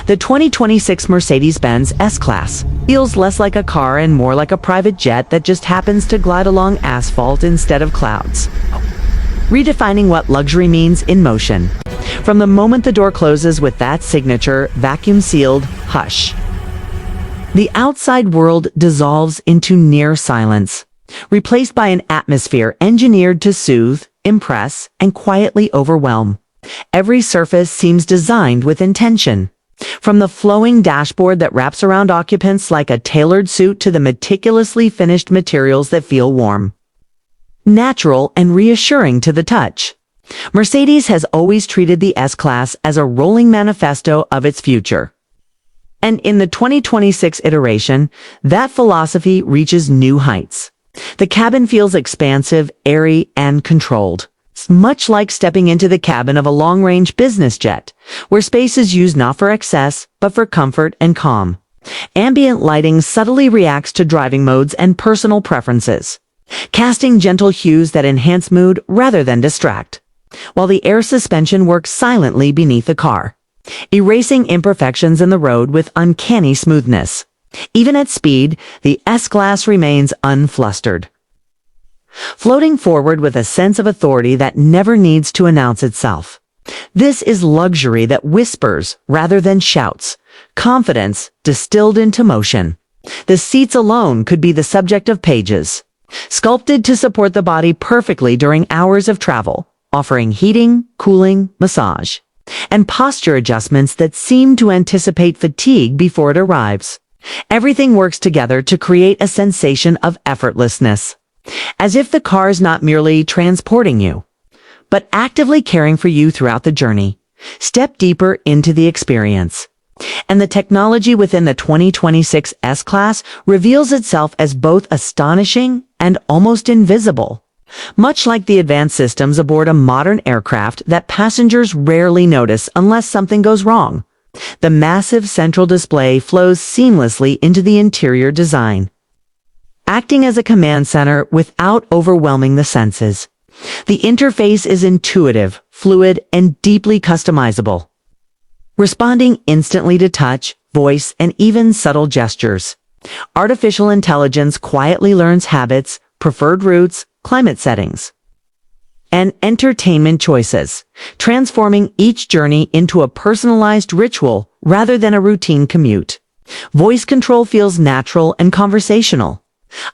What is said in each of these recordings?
The 2026 Mercedes-Benz S-Class feels less like a car and more like a private jet that just happens to glide along asphalt instead of clouds. Redefining what luxury means in motion. From the moment the door closes with that signature, vacuum-sealed hush, the outside world dissolves into near silence, replaced by an atmosphere engineered to soothe, impress, and quietly overwhelm. Every surface seems designed with intention. From the flowing dashboard that wraps around occupants like a tailored suit to the meticulously finished materials that feel warm, natural, and reassuring to the touch. Mercedes has always treated the S-Class as a rolling manifesto of its future. And in the 2026 iteration, that philosophy reaches new heights. The cabin feels expansive, airy, and controlled. Much like stepping into the cabin of a long-range business jet, where space is used not for excess, but for comfort and calm. Ambient lighting subtly reacts to driving modes and personal preferences, casting gentle hues that enhance mood rather than distract, while the air suspension works silently beneath the car, erasing imperfections in the road with uncanny smoothness. Even at speed, the S-Class remains unflustered, floating forward with a sense of authority that never needs to announce itself. This is luxury that whispers rather than shouts, confidence distilled into motion. The seats alone could be the subject of pages, sculpted to support the body perfectly during hours of travel, offering heating, cooling, massage, and posture adjustments that seem to anticipate fatigue before it arrives. Everything works together to create a sensation of effortlessness, as if the car is not merely transporting you, but actively caring for you throughout the journey. Step deeper into the experience, and the technology within the 2026 S-Class reveals itself as both astonishing and almost invisible, much like the advanced systems aboard a modern aircraft that passengers rarely notice unless something goes wrong. The massive central display flows seamlessly into the interior design, acting as a command center without overwhelming the senses. The interface is intuitive, fluid, and deeply customizable, responding instantly to touch, voice, and even subtle gestures. Artificial intelligence quietly learns habits, preferred routes, climate settings, and entertainment choices, transforming each journey into a personalized ritual rather than a routine commute. Voice control feels natural and conversational,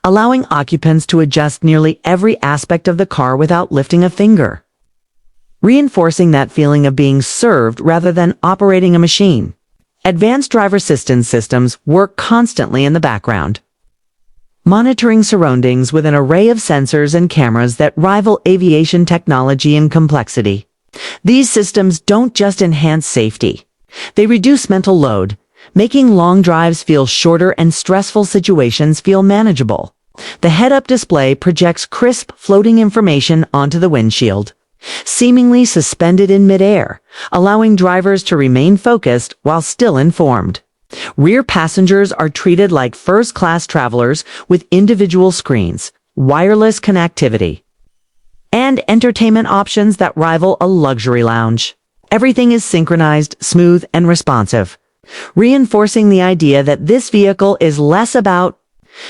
allowing occupants to adjust nearly every aspect of the car without lifting a finger, reinforcing that feeling of being served rather than operating a machine. Advanced driver assistance systems work constantly in the background, monitoring surroundings with an array of sensors and cameras that rival aviation technology in complexity. These systems don't just enhance safety, they reduce mental load, making long drives feel shorter and stressful situations feel manageable. The head-up display projects crisp, floating information onto the windshield, seemingly suspended in midair, allowing drivers to remain focused while still informed. Rear passengers are treated like first-class travelers with individual screens, wireless connectivity, and entertainment options that rival a luxury lounge. Everything is synchronized, smooth, and responsive, reinforcing the idea that this vehicle is less about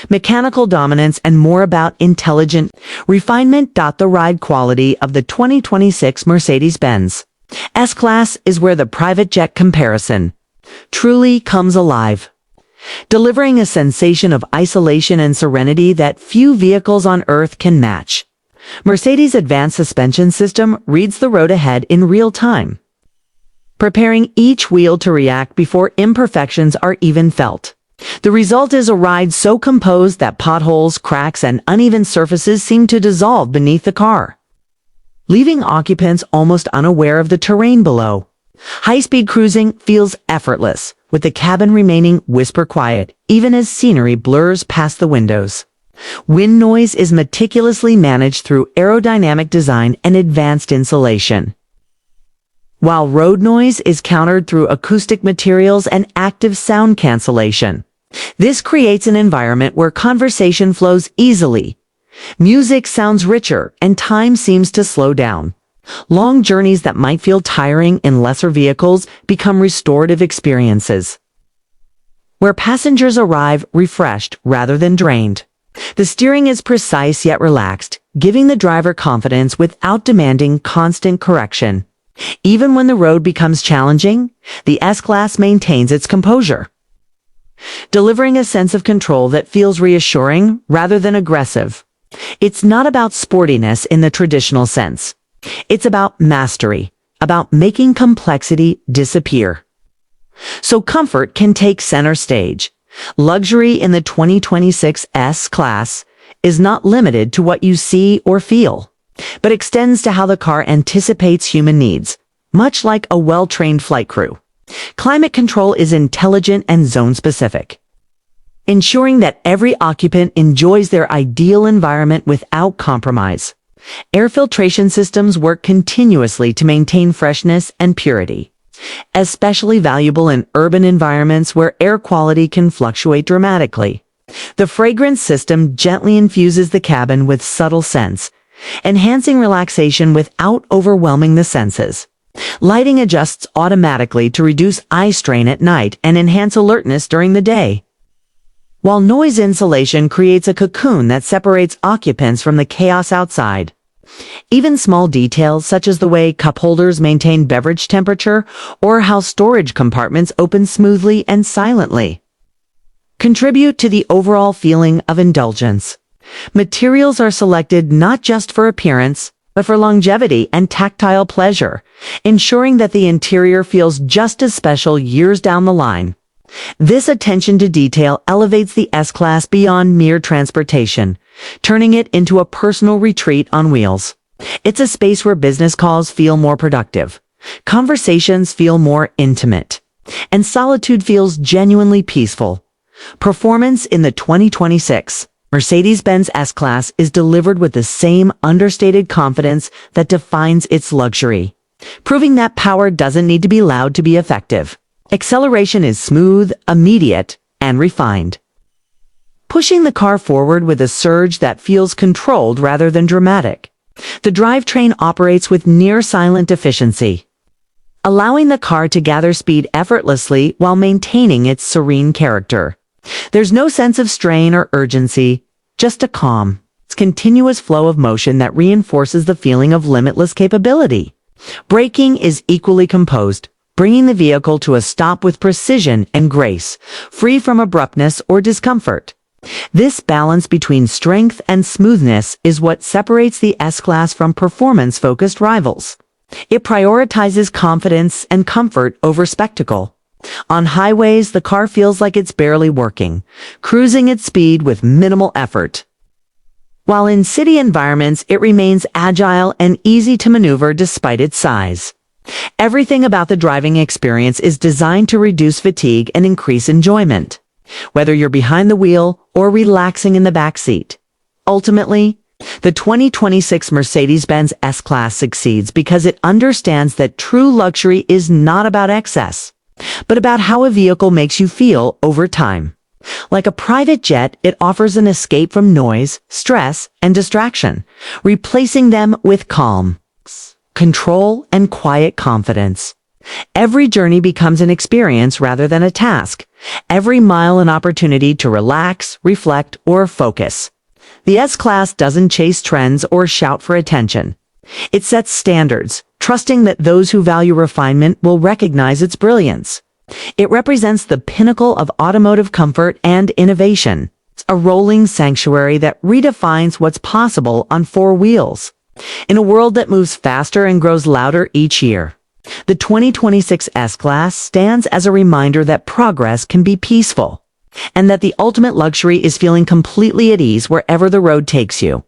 mechanical dominance and more about intelligent refinement. The ride quality of the 2026 Mercedes-Benz S-Class is where the private jet comparison truly comes alive, delivering a sensation of isolation and serenity that few vehicles on Earth can match. Mercedes' advanced suspension system reads the road ahead in real time, preparing each wheel to react before imperfections are even felt. The result is a ride so composed that potholes, cracks, and uneven surfaces seem to dissolve beneath the car, leaving occupants almost unaware of the terrain below. High-speed cruising feels effortless, with the cabin remaining whisper quiet, even as scenery blurs past the windows. Wind noise is meticulously managed through aerodynamic design and advanced insulation, while road noise is countered through acoustic materials and active sound cancellation. This creates an environment where conversation flows easily, music sounds richer, and time seems to slow down. Long journeys that might feel tiring in lesser vehicles become restorative experiences, where passengers arrive refreshed rather than drained. The steering is precise yet relaxed, giving the driver confidence without demanding constant correction. Even when the road becomes challenging, the S-Class maintains its composure, delivering a sense of control that feels reassuring rather than aggressive. It's not about sportiness in the traditional sense. It's about mastery, about making complexity disappear, so comfort can take center stage. Luxury in the 2026 S-Class is not limited to what you see or feel, but extends to how the car anticipates human needs, much like a well-trained flight crew. Climate control is intelligent and zone-specific, ensuring that every occupant enjoys their ideal environment without compromise. Air filtration systems work continuously to maintain freshness and purity, especially valuable in urban environments where air quality can fluctuate dramatically. The fragrance system gently infuses the cabin with subtle scents, enhancing relaxation without overwhelming the senses. Lighting adjusts automatically to reduce eye strain at night and enhance alertness during the day, while noise insulation creates a cocoon that separates occupants from the chaos outside. Even small details such as the way cup holders maintain beverage temperature or how storage compartments open smoothly and silently contribute to the overall feeling of indulgence. Materials are selected not just for appearance, but for longevity and tactile pleasure, ensuring that the interior feels just as special years down the line. This attention to detail elevates the S-Class beyond mere transportation, turning it into a personal retreat on wheels. It's a space where business calls feel more productive, conversations feel more intimate, and solitude feels genuinely peaceful. Performance in the 2026 Mercedes-Benz S-Class is delivered with the same understated confidence that defines its luxury, proving that power doesn't need to be loud to be effective. Acceleration is smooth, immediate, and refined, pushing the car forward with a surge that feels controlled rather than dramatic. The drivetrain operates with near-silent efficiency, allowing the car to gather speed effortlessly while maintaining its serene character. There's no sense of strain or urgency, just a calm, continuous flow of motion that reinforces the feeling of limitless capability. Braking is equally composed, bringing the vehicle to a stop with precision and grace, free from abruptness or discomfort. This balance between strength and smoothness is what separates the S-Class from performance-focused rivals. It prioritizes confidence and comfort over spectacle. On highways, the car feels like it's barely working, cruising at speed with minimal effort, while in city environments, it remains agile and easy to maneuver despite its size. Everything about the driving experience is designed to reduce fatigue and increase enjoyment, whether you're behind the wheel or relaxing in the back seat. Ultimately, the 2026 Mercedes-Benz S-Class succeeds because it understands that true luxury is not about excess, but about how a vehicle makes you feel over time. Like a private jet, it offers an escape from noise, stress, and distraction, replacing them with calm, control, and quiet confidence. Every journey becomes an experience rather than a task. Every mile an opportunity to relax, reflect, or focus. The S-Class doesn't chase trends or shout for attention. It sets standards, trusting that those who value refinement will recognize its brilliance. It represents the pinnacle of automotive comfort and innovation, a rolling sanctuary that redefines what's possible on four wheels. In a world that moves faster and grows louder each year, the 2026 S-Class stands as a reminder that progress can be peaceful, and that the ultimate luxury is feeling completely at ease wherever the road takes you.